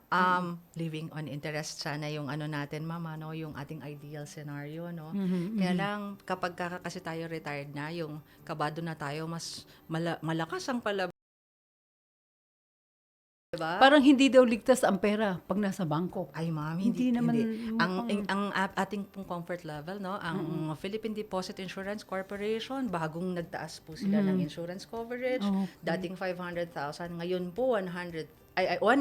living on interest sana yung natin, ma'am, yung ating ideal scenario, no? Kaya lang, kapag kasi tayo retired na, yung kabado na tayo, mas malakas ang diba? Parang hindi daw ligtas ang pera pag nasa bangko. Ay, ma'am, Hindi naman Ang ating pong comfort level, no, ang Philippine Deposit Insurance Corporation, bagong nagtaas po sila ng insurance coverage. Okay. Dating 500,000, ngayon po 1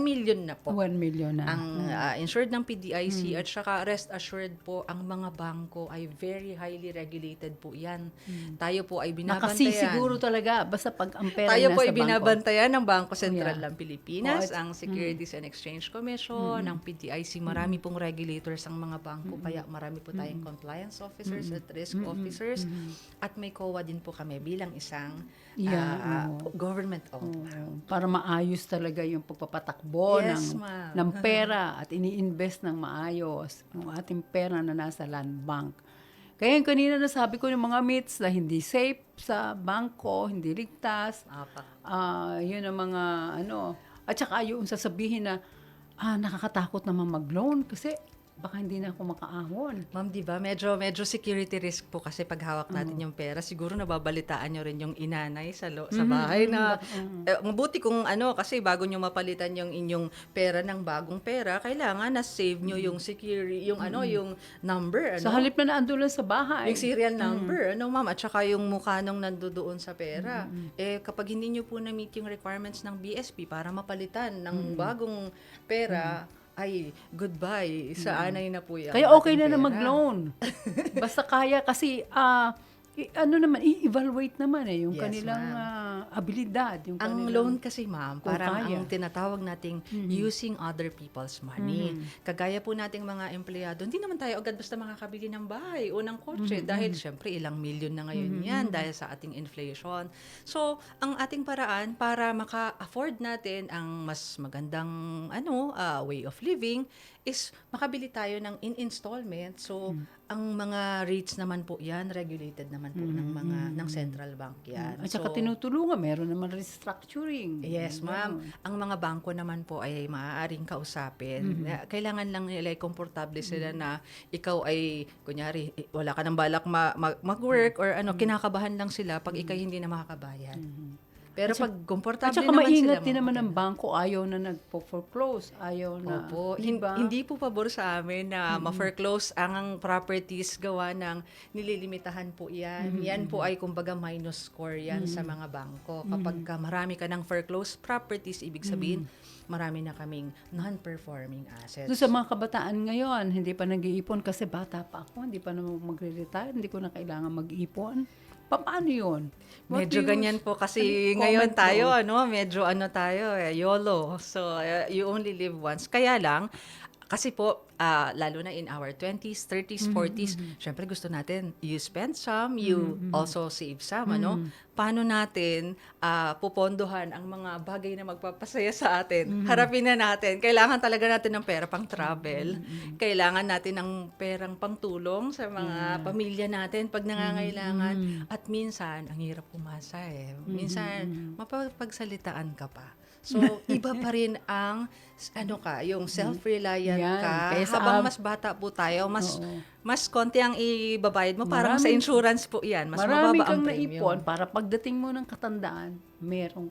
million na po. 1 million na. Ang insured ng PDIC, at saka rest assured po, ang mga bangko ay very highly regulated po yan. Tayo po ay binabantayan. Nakasiguro talaga basta pag ang pera Tayo po nasa ay bangko. binabantayan ng Bangko Sentral Yeah. ng Pilipinas, Oh, ang Securities and Exchange Commission, ng PDIC. Marami pong regulators ang mga bangko, kaya marami po tayong compliance officers at risk officers. At may COA din po kami bilang isang Yeah, government-owned. Para maayos talaga yung pagpapatakbo Yes, ng ma'am. ng pera at ini-invest ng maayos yung ating pera na nasa land bank. Kaya yung kanina nasabi ko yung mga myths na hindi safe sa bangko, hindi ligtas. Apa. Yun ang mga at saka yung sasabihin na nakakatakot naman mag-loan kasi baka hindi na ako makaahon. Ma'am, di ba? Medyo security risk po kasi pag hawak natin yung pera. Siguro nababalitaan nyo rin yung inanay sa bahay na mabuti kung kasi bago nyo mapalitan yung inyong pera ng bagong pera, kailangan na save nyo yung security, yung yung number, Sa halip na naandulan sa bahay. yung serial number, ma'am, at saka yung mukha nung nandoon sa pera. Kapag hindi nyo po na-meet yung requirements ng BSP para mapalitan ng bagong pera, ay, goodbye. Sa anay na po yan. Kaya okay ating na pera. mag-loan. Basta kaya kasi i-evaluate naman yung Yes, kanilang abilidad. Yung Ang kanilang, loan kasi, ma'am, kung parang kaya. ang tinatawag nating using other people's money. Kagaya po nating mga empleyado, hindi naman tayo agad basta makakabili ng bahay o ng kotse dahil syempre ilang milyon na ngayon yan dahil sa ating inflation. So, ang ating paraan para maka-afford natin ang mas magandang way of living is makabili tayo ng in installment. So, ang mga rates naman po yan, regulated naman po ng central bank yan. At saka So, tinutulungan, meron naman restructuring. yes, ma'am. Ang mga bangko naman po ay maaaring kausapin. Kailangan lang nila ay komportable sila na ikaw ay, kunyari, wala ka ng balak mag-work or kinakabahan lang sila pag ikaw hindi na makakabayad. Pero pag At komportable saka naman maingat sila, din naman okay ng na. bangko, ayaw na nagpo-foreclose, ayaw na. Opo. Diba? Hindi po pabor sa amin na ma-foreclose ang properties gawa ng nililimitahan po yan. Yan po ay kumbaga minus score yan sa mga bangko. Kapag marami ka ng foreclosed properties, ibig sabihin, marami na kaming non-performing assets. Doon sa mga kabataan ngayon, hindi pa nag-iipon kasi bata pa ako, hindi pa na magre-retire, hindi ko na kailangan mag-ipon. Paano yun? What Medyo do you- ganyan po kasi ano, ngayon comment tayo, doon? medyo tayo, YOLO. So, you only live once. Kaya lang, kasi po, lalo na in our 20s, 30s, 40s, syempre gusto natin, you spend some, you also save some, Paano natin pupondohan ang mga bagay na magpapasaya sa atin? Harapin na natin. Kailangan talaga natin ng pera pang travel. Kailangan natin ng perang pangtulong sa mga pamilya natin pag nangangailangan. At minsan, ang hirap pumasa eh. Minsan, mapapagsalitaan ka pa. So, iba pa rin ang yung self-reliant Yan. ka. Kaya sa Habang mas bata po tayo, mas konti ang ibabayad mo. Parang sa Maraming- insurance po yan. Mas Marami mababa ang kang premium. naipon para pagdating mo ng katandaan, merong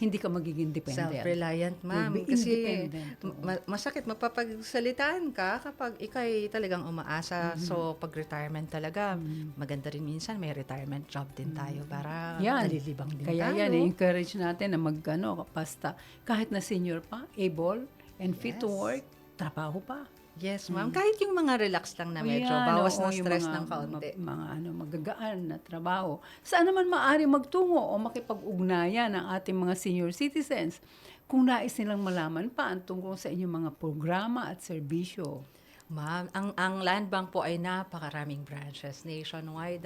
hindi ka magiging dependent. Self-reliant, ma'am. You'll be Kasi independent. masakit, mapapagsalitaan ka kapag ikay talagang umaasa. So, pag-retirement talaga, maganda rin minsan may retirement job din tayo para nalilibang din Kaya tayo. yan, encourage natin na basta kahit na senior pa, able and fit to Yes. work, trabaho pa. Yes, ma'am. Kahit yung mga relax lang na medyo, Yan, bawas oo, ng yung stress mga- ng kaunti. Mga magagaan na trabaho. Saan naman maaari magtungo o makipag-ugnayan ang ating mga senior citizens kung nais nilang malaman pa ang tungkol sa inyong mga programa at serbisyo? Ma'am, ang Land Bank po ay napakaraming branches nationwide,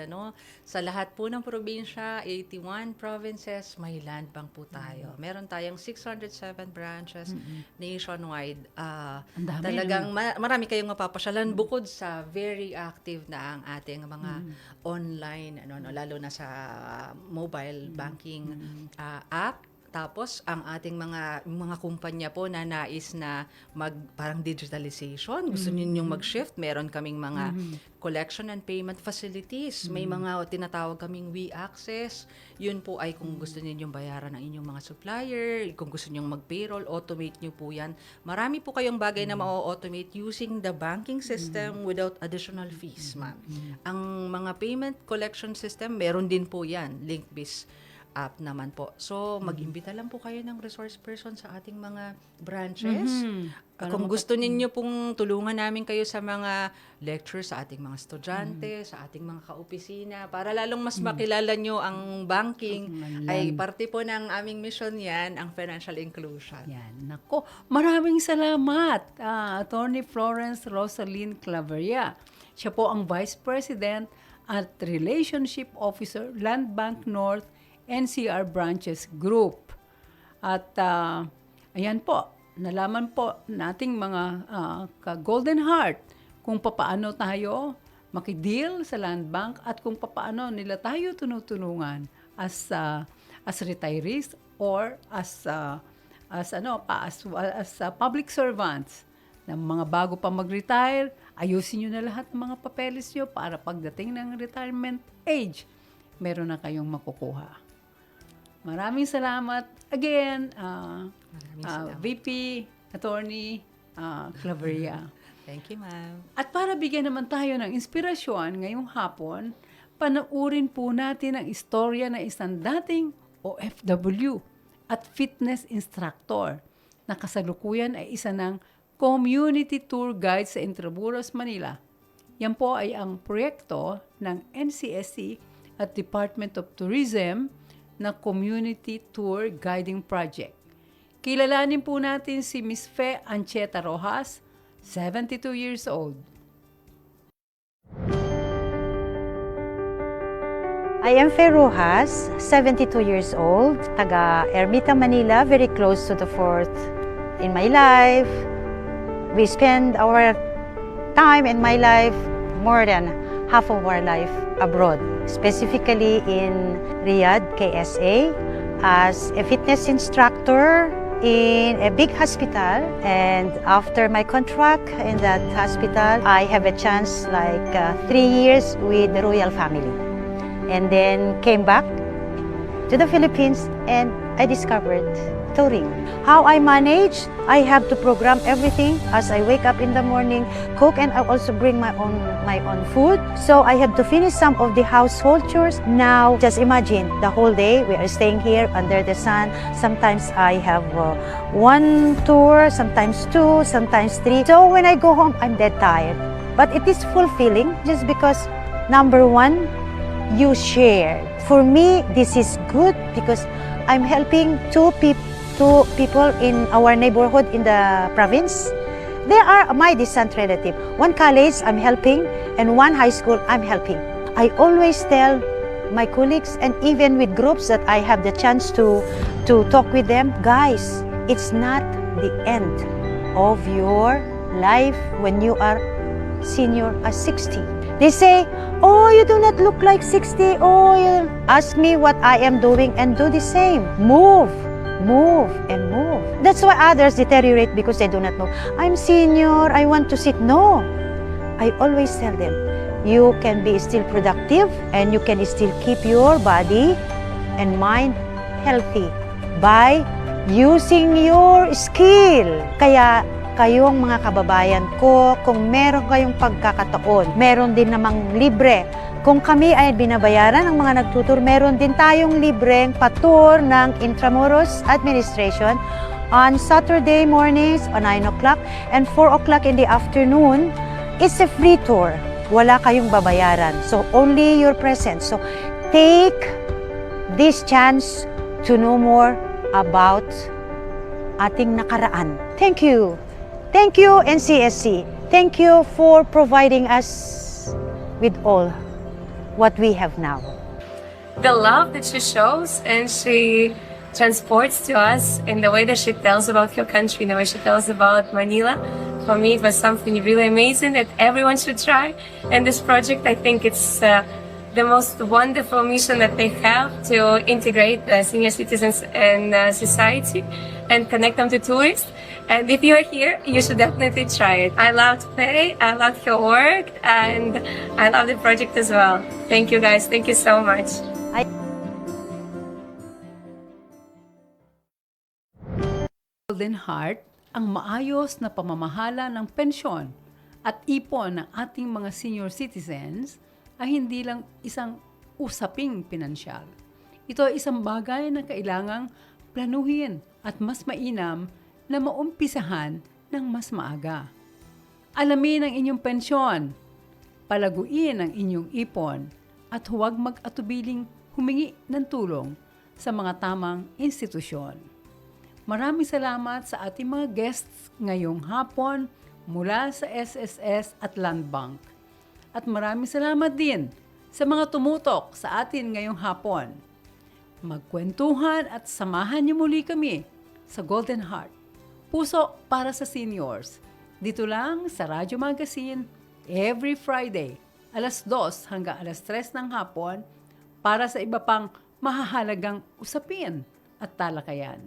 Sa lahat po ng probinsya, 81 provinces, may Land Bank po tayo. Meron tayong 607 branches nationwide. Ang dami, Talagang marami kayong mapapasyalan bukod sa very active na ang ating mga online, lalo na sa mobile banking app. Tapos, ang ating mga kumpanya po na nais na parang digitalization, gusto ninyong mag-shift, meron kaming mga collection and payment facilities. May mga tinatawag kaming We-Access. Yun po ay kung gusto ninyong bayaran ng inyong mga supplier, kung gusto ninyong mag-payroll, automate nyo po yan. Marami po kayong bagay na ma-automate using the banking system without additional fees, ma'am. Ang mga payment collection system, meron din po yan, link-based app naman po. So, mag-imbita lang po kayo ng resource person sa ating mga branches. Kung gusto ninyo pong tulungan namin kayo sa mga lectures sa ating mga estudyante, sa ating mga kaopisina, para lalong mas makilala nyo ang banking, ay parte po ng aming mission yan, ang financial inclusion. Yan, nako. Maraming salamat, Attorney Florence Rosaline Claveria. Siya po ang Vice President at Relationship Officer, Land Bank North NCR Branches Group. At ayan po, nalaman po nating mga ka-Golden Heart kung papaano tayo makideal sa Land Bank at kung papaano nila tayo tunutulungan as retirees or as public servants na mga bago pa mag-retire, ayusin nyo na lahat ng mga papeles nyo para pagdating ng retirement age, meron na kayong makukuha. Maraming salamat again, salamat. VP Attorney Claveria. Thank you, ma'am. At para bigyan naman tayo ng inspirasyon ngayong hapon, panoorin po natin ang istorya ng isang dating OFW at fitness instructor na kasalukuyan ay isa ng community tour guide sa Intramuros, Manila. Yan po ay ang proyekto ng NCSC at Department of Tourism na Community Tour Guiding Project. Kilalanin po natin si Ms. Fe Ancheta Rojas, 72 years old. I am Fe Rojas, 72 years old, taga Ermita, Manila, very close to the fort. In my life, we spend our time in my life more than half of our life abroad, specifically in Riyadh, KSA, as a fitness instructor in a big hospital. And after my contract in that hospital, I have a chance 3 years with the royal family. And then came back to the Philippines and I discovered touring. How I manage, I have to program everything as I wake up in the morning, cook, and I also bring my own food. So I have to finish some of the household chores. Now, just imagine the whole day we are staying here under the sun. Sometimes I have 1 tour, sometimes 2, sometimes 3. So when I go home, I'm dead tired. But it is fulfilling just because, number 1, you shared. For me, this is good because I'm helping two people in our neighborhood in the province. They are my distant relative. One college I'm helping and one high school I'm helping. I always tell my colleagues and even with groups that I have the chance to talk with them, guys, it's not the end of your life when you are senior as 60. They say, oh, you do not look like 60. Oh, you ask me what I am doing and do the same. Move, and move. That's why others deteriorate because they do not know. I'm senior, I want to sit. No, I always tell them, you can be still productive and you can still keep your body and mind healthy by using your skill. Kaya kayong mga kababayan ko, kung meron kayong pagkakataon, meron din namang libre. Kung kami ay binabayaran ng mga nagtutur, meron din tayong libreng patur ng Intramuros Administration on Saturday mornings at 9 o'clock and 4 o'clock in the afternoon. It's a free tour. Wala kayong babayaran. So, only your presence. So, take this chance to know more about ating nakaraan. Thank you. Thank you, NCSC. Thank you for providing us with all what we have now. The love that she shows and she transports to us in the way that she tells about your country, the way she tells about Manila. For me, it was something really amazing that everyone should try. And this project, I think it's the most wonderful mission that they have to integrate senior citizens in society and connect them to tourists. And if you're here, you should definitely try it. I loved Faye, I loved your work, and I love the project as well. Thank you guys, thank you so much. Golden Heart ang maayos na pamamahala ng pensyon at ipon ng ating mga senior citizens ay hindi lang isang usaping pinansyal. Ito ay isang bagay na kailangang planuhin at mas mainam na maumpisahan ng mas maaga. Alamin ang inyong pensyon, palaguin ang inyong ipon, at huwag mag-atubiling humingi ng tulong sa mga tamang institusyon. Maraming salamat sa ating mga guests ngayong hapon mula sa SSS at Land Bank. At maraming salamat din sa mga tumutok sa atin ngayong hapon. Magkwentuhan at samahan niyo muli kami sa Golden Heart, puso para sa seniors. Dito lang sa Radyo Magazine, every Friday, alas 2 hanggang alas 3 ng hapon para sa iba pang mahahalagang usapin at talakayan.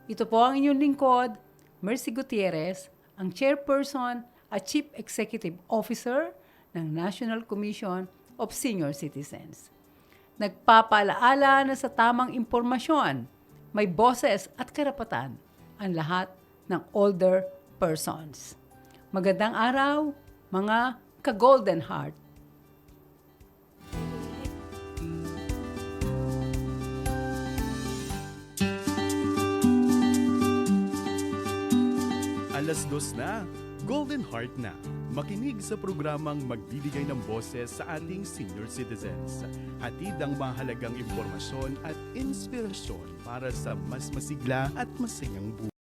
Ito po ang inyong lingkod, Mercy Gutierrez, ang Chairperson at Chief Executive Officer ng National Commission of Senior Citizens. Nagpapaalaala na sa tamang impormasyon, may boses at karapatan ang lahat ng older persons. Magandang araw, mga ka-Golden Heart. Alas 2 na, Golden Heart na. Makinig sa programang magbibigay ng boses sa ating senior citizens. Hatid ang mahalagang impormasyon at inspirasyon para sa mas masigla at masayang buhay.